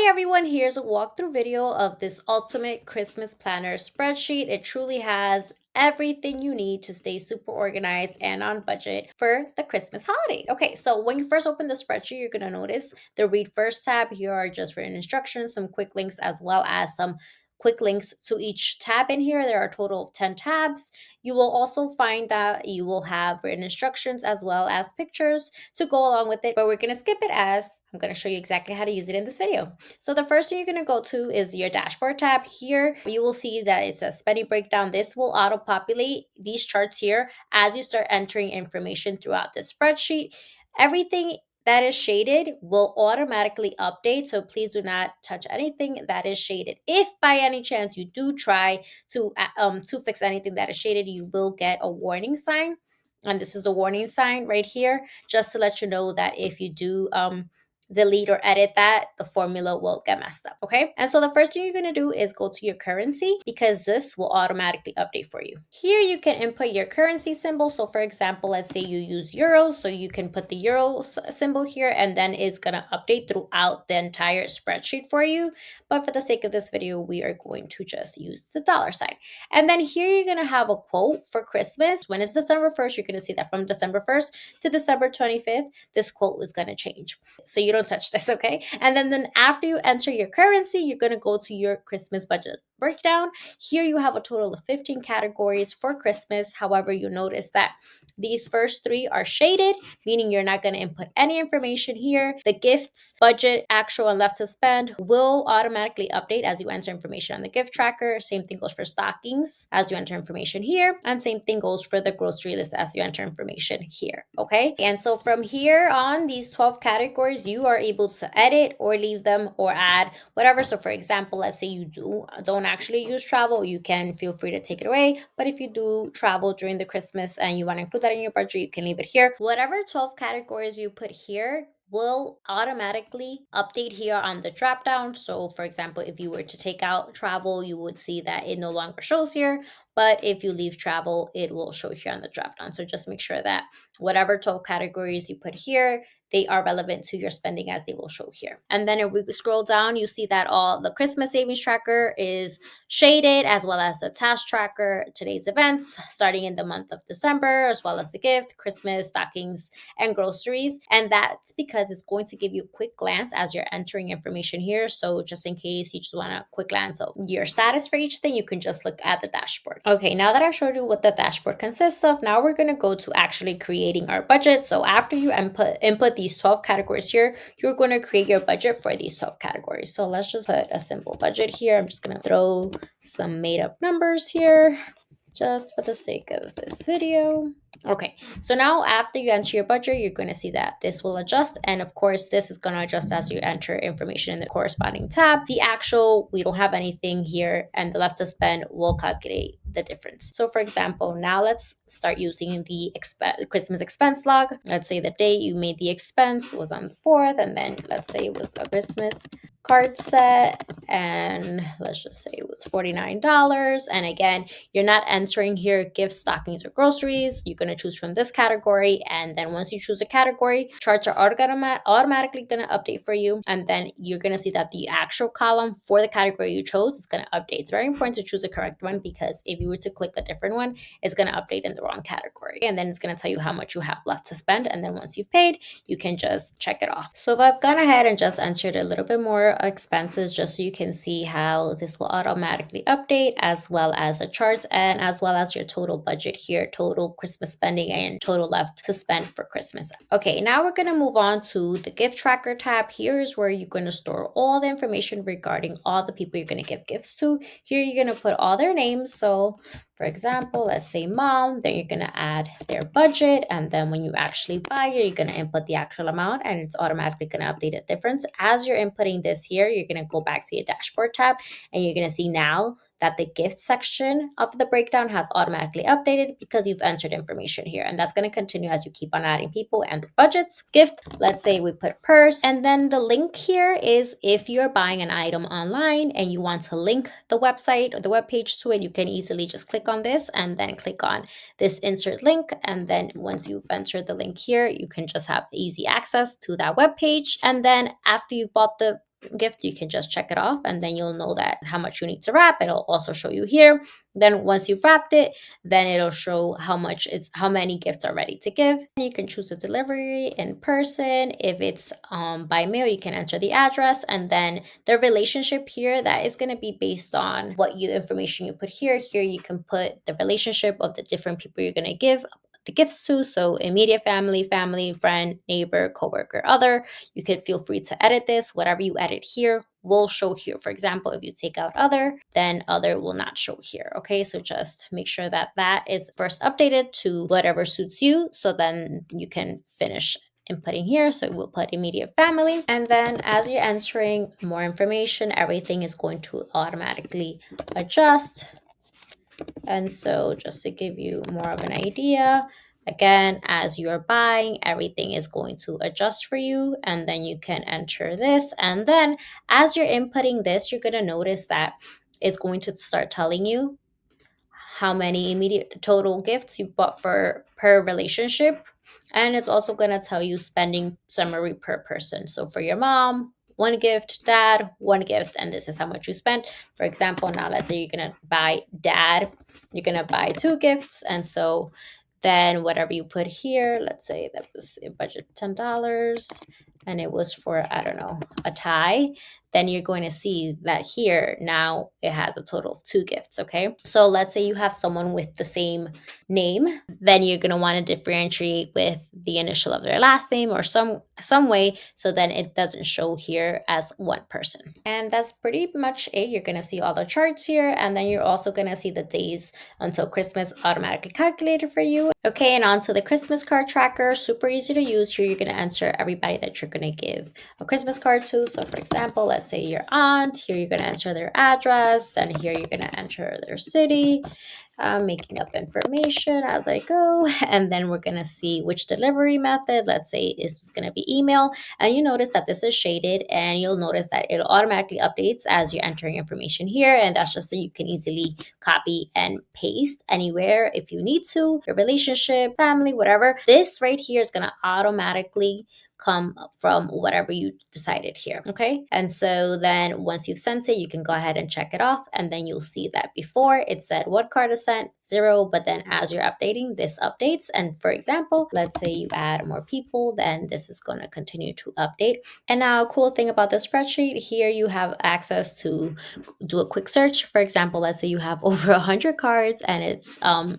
Hi everyone, here's a walkthrough video of this ultimate Christmas planner spreadsheet. It truly has everything you need to stay super organized and on budget for the Christmas holiday. Okay, so when you first open the spreadsheet, you're going to notice the read first tab. Here are just written instructions, some quick links, as well as some quick links to each tab in here. There are a total of 10 tabs. You will also find that you will have written instructions as well as pictures to go along with it, but we're going to skip it as I'm going to show you exactly how to use it in this video. So the first thing you're going to go to is your dashboard tab. Here you will see that it says spending breakdown. This will auto populate these charts here as you start entering information throughout the spreadsheet. Everything that is shaded will automatically update, so please do not touch anything that is shaded. If by any chance you do try to fix anything that is shaded, you will get a warning sign, and this is the warning sign right here, just to let you know that if you do delete or edit that, the formula will get messed up. Okay, and so the first thing you're going to do is go to your currency, because this will automatically update for you. Here you can input your currency symbol. So for example, let's say you use euros, so you can put the euro symbol here, and then it's going to update throughout the entire spreadsheet for you. But for the sake of this video, we are going to just use the dollar sign. And then here you're going to have a quote for Christmas. When it's December 1st, you're going to see that from December 1st to December 25th, this quote is going to change. So you don't touch this, okay? And then after you enter your currency, you're going to go to your Christmas budget breakdown. Here you have a total of 15 categories for Christmas. However, you notice that these first three are shaded, meaning you're not going to input any information here. The gifts, budget, actual, and left to spend will automatically update as you enter information on the gift tracker. Same thing goes for stockings as you enter information here. And same thing goes for the grocery list as you enter information here. Okay. And so from here on, these 12 categories, you are able to edit or leave them or add whatever. So for example, let's say you don't actually use travel, you can feel free to take it away. But if you do travel during the Christmas and you want to include that in your budget, you can leave it here. Whatever 12 categories you put here will automatically update here on the drop down. So for example, if you were to take out travel, you would see that it no longer shows here. But if you leave travel, it will show here on the drop down. So just make sure that whatever 12 categories you put here, they are relevant to your spending as they will show here. And then if we scroll down, you see that all the Christmas savings tracker is shaded, as well as the task tracker, today's events starting in the month of December, as well as the gift, Christmas, stockings, and groceries. And that's because it's going to give you a quick glance as you're entering information here. So just in case you just want a quick glance of your status for each thing, you can just look at the dashboard. Okay, now that I've showed you what the dashboard consists of, now we're going to go to actually creating our budget. So after you input these 12 categories here, you're going to create your budget for these 12 categories. So let's just put a simple budget here. I'm just going to throw some made up numbers here just for the sake of this video. Okay, so now after you enter your budget, you're going to see that this will adjust. And of course, this is going to adjust as you enter information in the corresponding tab. The actual, we don't have anything here, and the left to spend will calculate the difference. So for example, now let's start using the Christmas expense log. Let's say the date you made the expense was on the 4th, and then let's say it was a Christmas card set, and let's just say it was $49. And again, you're not entering here gifts, stockings, or groceries. You're going to choose from this category, and then once you choose a category, charts are automatically going to update for you. And then you're going to see that the actual column for the category you chose is going to update. It's very important to choose a correct one, because if you were to click a different one, it's going to update in the wrong category, and then it's going to tell you how much you have left to spend. And then once you've paid, you can just check it off. So if I've gone ahead and just entered a little bit more expenses, just so you can see how this will automatically update, as well as the charts, and as well as your total budget here, total Christmas spending and total left to spend for Christmas. Okay, now we're going to move on to the gift tracker tab. Here's where you're going to store all the information regarding all the people you're going to give gifts to. Here you're going to put all their names. So for example, let's say mom, then you're going to add their budget. And then when you actually buy it, you're going to input the actual amount, and it's automatically going to update the difference. As you're inputting this here, you're going to go back to your dashboard tab, and you're going to see now that the gift section of the breakdown has automatically updated because you've entered information here. And that's going to continue as you keep on adding people and the budgets. Gift, let's say we put purse. And then the link here is if you're buying an item online and you want to link the website or the web page to it, you can easily just click on this and then click on this insert link. And then once you've entered the link here, you can just have easy access to that web page. And then after you've bought the gift, you can just check it off and then you'll know that how much you need to wrap. It'll also show you here. Then once you've wrapped it, then it'll show how many gifts are ready to give. You can choose the delivery in person. If it's by mail, you can enter the address, and then the relationship here, that is going to be based on what information you put here. Here you can put the relationship of the different people you're going to give the gifts to. So immediate family, friend, neighbor, coworker, other. You could feel free to edit this. Whatever you edit here will show here. For example, if you take out other, then other will not show here. Okay, so just make sure that that is first updated to whatever suits you. So then you can finish inputting here. So we'll put immediate family. And then as you're entering more information, everything is going to automatically adjust. And so just to give you more of an idea, again, as you're buying, everything is going to adjust for you. And then you can enter this. And then as you're inputting this, you're going to notice that it's going to start telling you how many immediate total gifts you bought for per relationship. And it's also going to tell you spending summary per person. So for your mom, one gift, dad, one gift, and this is how much you spent. For example, now let's say you're going to buy dad, you're going to buy two gifts. And so then whatever you put here, let's say that was a budget $10 and it was for, I don't know, a tie, then you're going to see that here now it has a total of two gifts. Okay. So let's say you have someone with the same name, then you're going to want to differentiate with the initial of their last name or some way, so then it doesn't show here as one person. And that's pretty much it. You're going to see all the charts here, and then you're also going to see the days until Christmas automatically calculated for you. Okay, and on to the Christmas card tracker. Super easy to use. Here you're going to enter everybody that you're going to give a Christmas card to. So for example, let's say your aunt, here you're going to enter their address, then here you're going to enter their city. Making up information as I go, and then we're going to see which delivery method. Let's say this was going to be email, and you notice that this is shaded, and you'll notice that it automatically updates as you're entering information here, and that's just so you can easily copy and paste anywhere if you need to. Your relationship, family, whatever. This right here is going to automatically come from whatever you decided here. Okay. And so then once you've sent it, you can go ahead and check it off. And then you'll see that before it said what card is sent, 0. But then as you're updating, this updates. And for example, let's say you add more people, then this is going to continue to update. And now, a cool thing about the spreadsheet here, you have access to do a quick search. For example, let's say you have over 100 cards and it's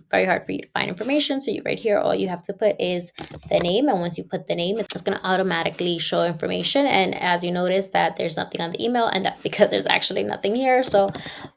very hard for you to find information. So you right here, all you have to put is the name. And once you put the name, it's going to automatically show information. And as you notice that there's nothing on the email, and that's because there's actually nothing here. So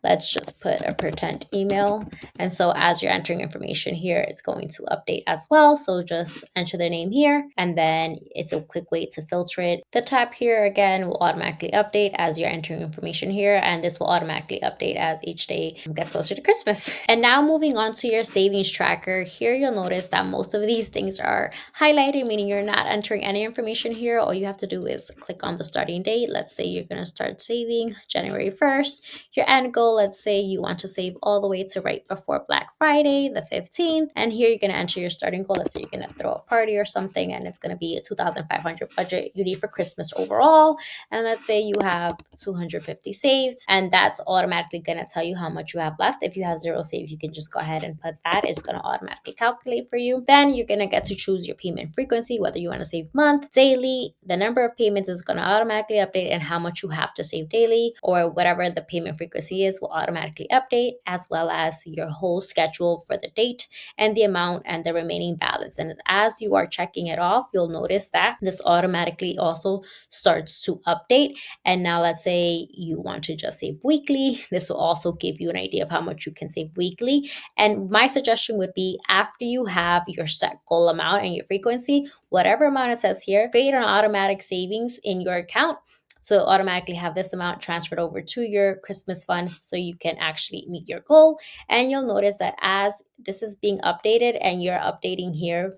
let's just put a pretend email. And so as you're entering information here, it's going to update as well. So just enter their name here, and then it's a quick way to filter it. The tab here again will automatically update as you're entering information here, and this will automatically update as each day gets closer to Christmas. And now moving on to your savings tracker, here you'll notice that most of these things are highlighted, meaning you're not entering any information here. All you have to do is click on the starting date. Let's say you're going to start saving January 1st. Your end goal, let's say you want to save all the way to right before Black Friday, the 15th. And here you're going to enter your starting goal. Let's say you're going to throw a party or something, and it's going to be a 2,500 budget you need for Christmas overall. And let's say you have 250 saves, and that's automatically going to tell you how much you have left. If you have 0 saved, you can just go ahead and put that. It's going to automatically calculate for you. Then you're going to get to choose your payment frequency, whether you want to save month, daily. The number of payments is going to automatically update, and how much you have to save daily, or whatever the payment frequency is, will automatically update, as well as your whole schedule for the date and the amount and the remaining balance. And as you are checking it off, you'll notice that this automatically also starts to update. And now let's say you want to just save weekly. This will also give you an idea of how much you can save weekly. And my suggestion would be, after you have your set goal amount and your frequency, whatever amount it says here, create an automatic savings in your account. So automatically have this amount transferred over to your Christmas fund so you can actually meet your goal. And you'll notice that as this is being updated and you're updating here,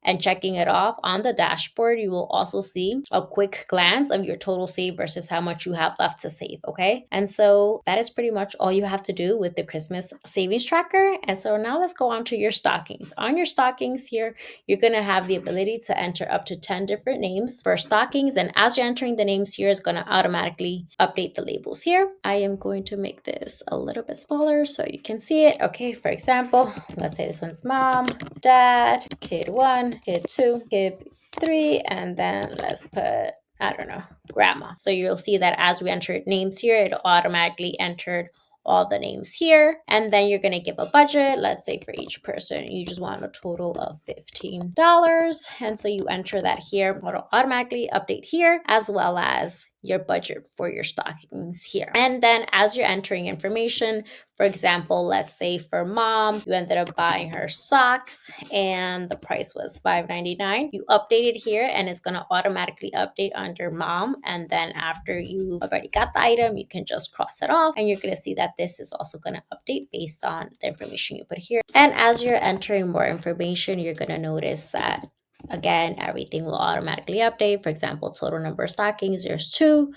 and checking it off on the dashboard, you will also see a quick glance of your total save versus how much you have left to save. Okay. And so that is pretty much all you have to do with the Christmas savings tracker. And so now let's go on to your stockings. On your stockings here, you're going to have the ability to enter up to 10 different names for stockings. And as you're entering the names here, it's going to automatically update the labels here. I am going to make this a little bit smaller so you can see it. Okay, for example, let's say this one's mom, dad, kid 1, kid 2, kid 3, and then let's put, I don't know, grandma. So you'll see that as we entered names here, it automatically entered all the names here. And then you're going to give a budget. Let's say for each person, you just want a total of $15. And so you enter that here. It'll automatically update here, as well as your budget for your stockings here. And then as you're entering information, for example, let's say for mom, you ended up buying her socks and the price was $5.99. You update it here and it's going to automatically update under mom. And then after you've already got the item, you can just cross it off and you're going to see that this is also going to update based on the information you put here. And as you're entering more information, you're going to notice that again, everything will automatically update. For example, total number of stockings, there's 2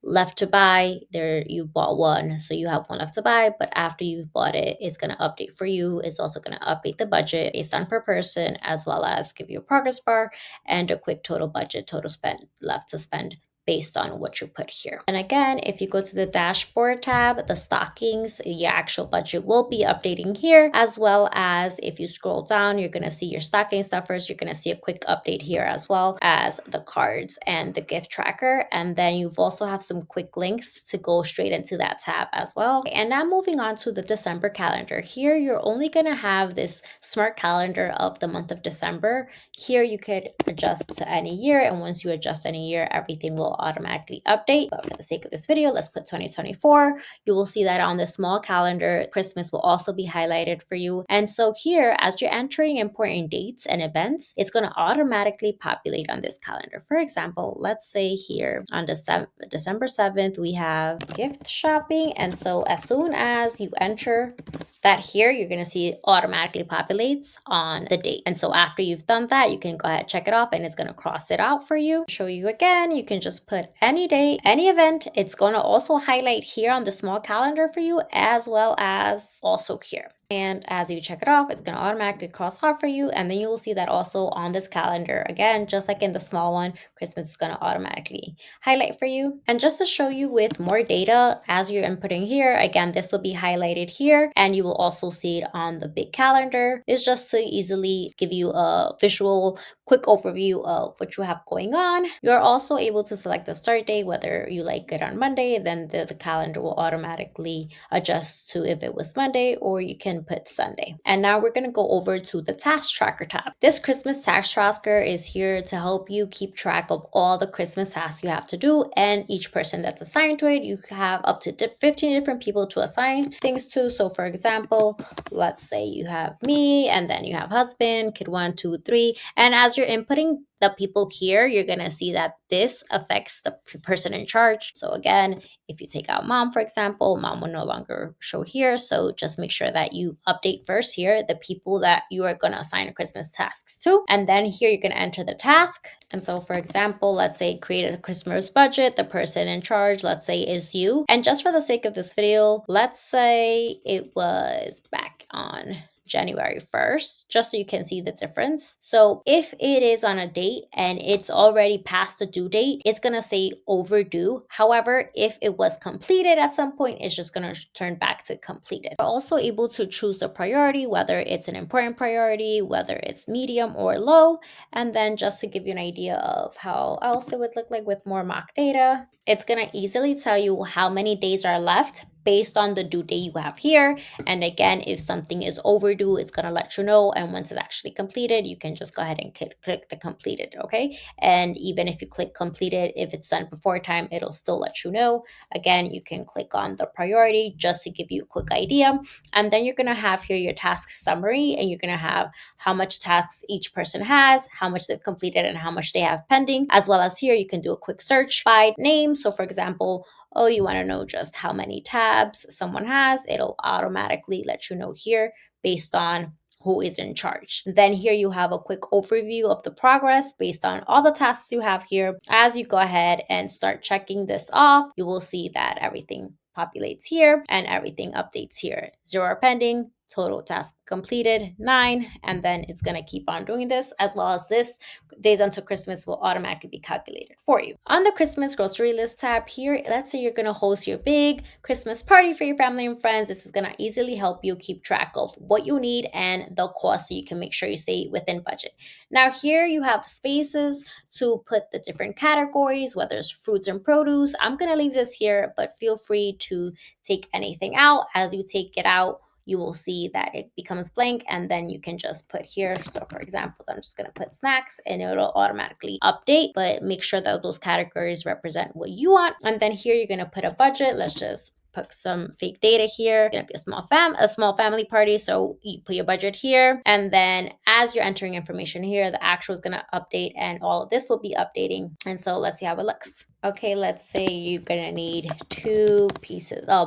left to buy. There you bought 1, so you have 1 left to buy, but after you've bought it, it's going to update for you. It's also going to update the budget based on per person, as well as give you a progress bar and a quick total budget, total spend left to spend based on what you put here. And again, if you go to the dashboard tab, the stockings, your actual budget will be updating here, as well as if you scroll down, you're going to see your stocking stuffers. You're going to see a quick update here, as well as the cards and the gift tracker. And then you've also have some quick links to go straight into that tab as well. And now moving on to the December calendar. Here, you're only going to have this smart calendar of the month of December. Here, you could adjust to any year. And once you adjust any year, everything will automatically update. But for the sake of this video, let's put 2024. You will see that on the small calendar, Christmas will also be highlighted for you. And so here, as you're entering important dates and events, it's going to automatically populate on this calendar. For example, let's say here on December 7th, we have gift shopping. And so as soon as you enter that here, you're going to see it automatically populates on the date. And so after you've done that, you can go ahead, check it off, and it's going to cross it out for you. Show you again, you can just put any date, any event. It's going to also highlight here on the small calendar for you, as well as also here. And as you check it off, it's going to automatically cross off for you. And then you will see that also on this calendar. Again, just like in the small one, Christmas is going to automatically highlight for you. And just to show you with more data, as you're inputting here, again, this will be highlighted here. And you will also see it on the big calendar. It's just to easily give you a visual quick overview of what you have going on. You're also able to select the start date, whether you like it on Monday, then the calendar will automatically adjust to if it was Monday, or you can put Sunday. And now we're going to go over to the task tracker tab. This Christmas task tracker is here to help you keep track of all the Christmas tasks you have to do, and each person that's assigned to it, you have up to 15 different people to assign things to. So for example, let's say you have me, and then you have husband, kid 1, 2, 3, and as you're inputting the people here, you're going to see that this affects the person in charge. So again, if you take out mom, for example, mom will no longer show here. So just make sure that you update first here the people that you are going to assign Christmas tasks to. And then here you're going to enter the task. And so for example, let's say create a Christmas budget. The person in charge, let's say, is you. And just for the sake of this video, let's say it was back on January 1st, just so you can see the difference. So if it is on a date and it's already past the due date, it's going to say overdue. However, if it was completed at some point, it's just going to turn back to completed. You're also able to choose the priority, whether it's an important priority, whether it's medium or low. And then just to give you an idea of how else it would look like with more mock data, it's going to easily tell you how many days are left based on the due date you have here. And again, if something is overdue, it's going to let you know. And once it's actually completed, you can just go ahead and click the completed, okay? And even if you click completed, if it's done before time, it'll still let you know. Again, you can click on the priority just to give you a quick idea. And then you're going to have here your task summary, and you're going to have how much tasks each person has, how much they've completed, and how much they have pending. As well as here, you can do a quick search by name. So for example, oh, you want to know just how many tabs someone has, it'll automatically let you know here based on who is in charge. Then here you have a quick overview of the progress based on all the tasks you have here. As you go ahead and start checking this off, you will see that everything populates here and everything updates here. 0 are pending, total task completed 9, and then it's going to keep on doing this, as well as this days until Christmas will automatically be calculated for you. On the Christmas grocery list tab here, let's say you're going to host your big Christmas party for your family and friends. This is going to easily help you keep track of what you need and the cost, so you can make sure you stay within budget. Now here you have spaces to put the different categories, whether it's fruits and produce. I'm going to leave this here, but feel free to take anything out. As you take it out, you will see that it becomes blank, and then you can just put here. So for example, I'm just going to put snacks and it'll automatically update, but make sure that those categories represent what you want. And then here you're going to put a budget. Let's just put some fake data here. It's gonna be a small family party, so you put your budget here, and then as you're entering information here, the actual is gonna update, and all of this will be updating. And so let's see how it looks. Okay, let's say you're gonna need 2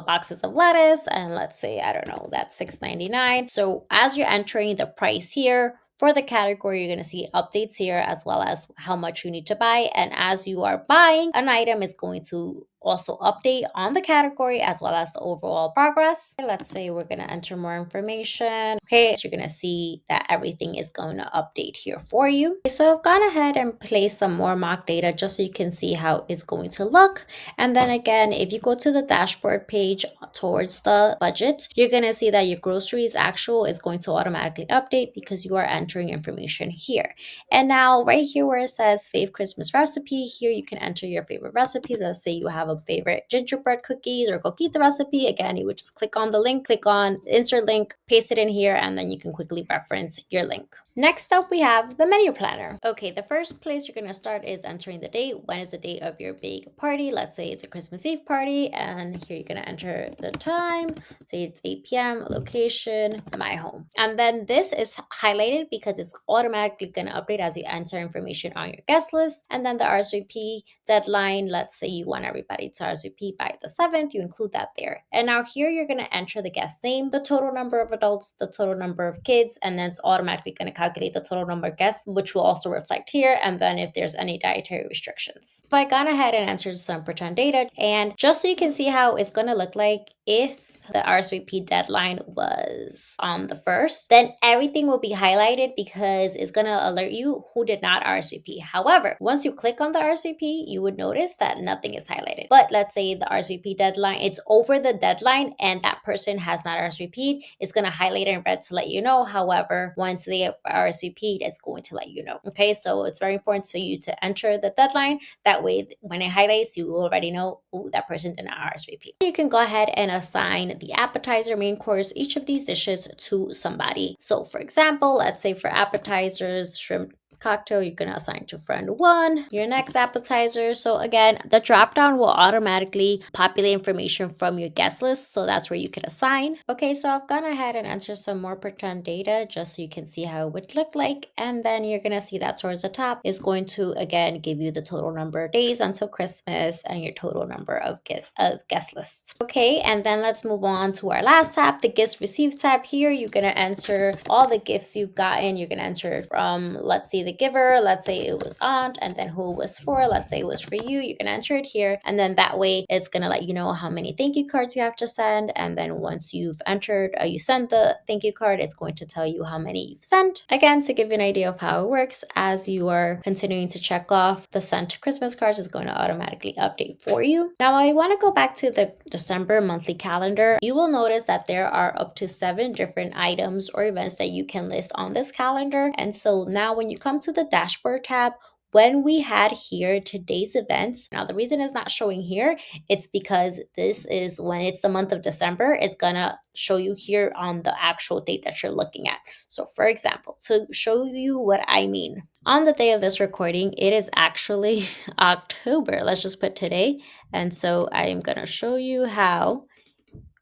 boxes of lettuce, and let's say, I don't know, that's $6.99. So as you're entering the price here for the category, you're going to see updates here, as well as how much you need to buy. And as you are buying an item, is going to also update on the category as well as the overall progress. Let's say we're going to enter more information. Okay, so you're going to see that everything is going to update here for you. Okay, so I've gone ahead and placed some more mock data just so you can see how it's going to look. And then again, if you go to the dashboard page towards the budget, you're going to see that your groceries actual is going to automatically update because you are entering information here. And now right here where it says Fave Christmas Recipe, here you can enter your favorite recipes. Let's say you have a favorite gingerbread cookies or coquita recipe. Again, you would just click on the link, click on insert link, paste it in here, and then you can quickly reference your link. Next up, we have the menu planner. Okay, the first place you're going to start is entering the date. When is the date of your big party? Let's say it's a Christmas Eve party, and here you're going to enter the time. Say it's 8 p.m., location, my home. And then this is highlighted because it's automatically going to update as you enter information on your guest list. And then the RSVP deadline, let's say you want everybody to RSVP by the 7th, you include that there. And now here you're going to enter the guest name, the total number of adults, the total number of kids, and then it's automatically going to calculate the total number of guests, which will also reflect here. And then if there's any dietary restrictions. So I gone ahead and entered some pretend data, and just so you can see how it's going to look like if the RSVP deadline was on the 1st, then everything will be highlighted because it's going to alert you who did not RSVP. However, once you click on the RSVP, you would notice that nothing is highlighted. But let's say the RSVP deadline, it's over the deadline and that person has not RSVP'd, it's going to highlight in red to let you know. However, once they have RSVP'd, it's going to let you know. Okay, so it's very important for you to enter the deadline. That way, when it highlights, you already know who that person did not RSVP. You can go ahead and assign the appetizer, main course, each of these dishes to somebody. So for example, let's say for appetizers, shrimp cocktail, you're going to assign to friend 1, your next appetizer. So again, the drop down will automatically populate information from your guest list. So that's where you can assign. Okay, so I've gone ahead and entered some more pretend data just so you can see how it would look like. And then you're going to see that towards the top is going to again give you the total number of days until Christmas and your total number of guest lists. Okay, and then let's move on to our last tab, the gifts received tab. Here you're going to enter all the gifts you've gotten. You're going to enter from, let's see, the giver, let's say it was aunt, and then who it was for, let's say it was for you. You can enter it here, and then that way it's going to let you know how many thank you cards you have to send. And then once you've entered, you send the thank you card, it's going to tell you how many you've sent. Again, to give you an idea of how it works, as you are continuing to check off, the sent Christmas cards is going to automatically update for you. Now I want to go back to the December monthly calendar. You will notice that there are up to 7 different items or events that you can list on this calendar. And so now when you come to the dashboard tab, when we had here today's events, now the reason it's not showing here, it's because this is when it's the month of December, it's gonna show you here on the actual date that you're looking at. So for example, to show you what I mean, on the day of this recording, it is actually October. Let's just put today. And so I am gonna show you how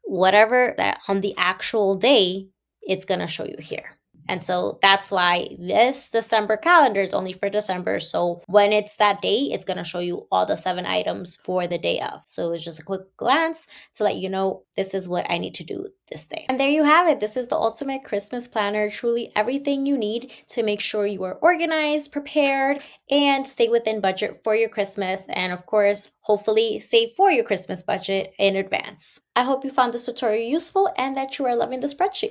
whatever that on the actual day, it's gonna show you here. And so that's why this December calendar is only for December. So when it's that day, it's going to show you all the 7 items for the day of. So it's just a quick glance to let you know this is what I need to do this day. And there you have it. This is the ultimate Christmas planner. Truly everything you need to make sure you are organized, prepared, and stay within budget for your Christmas. And of course, hopefully save for your Christmas budget in advance. I hope you found this tutorial useful and that you are loving the spreadsheet.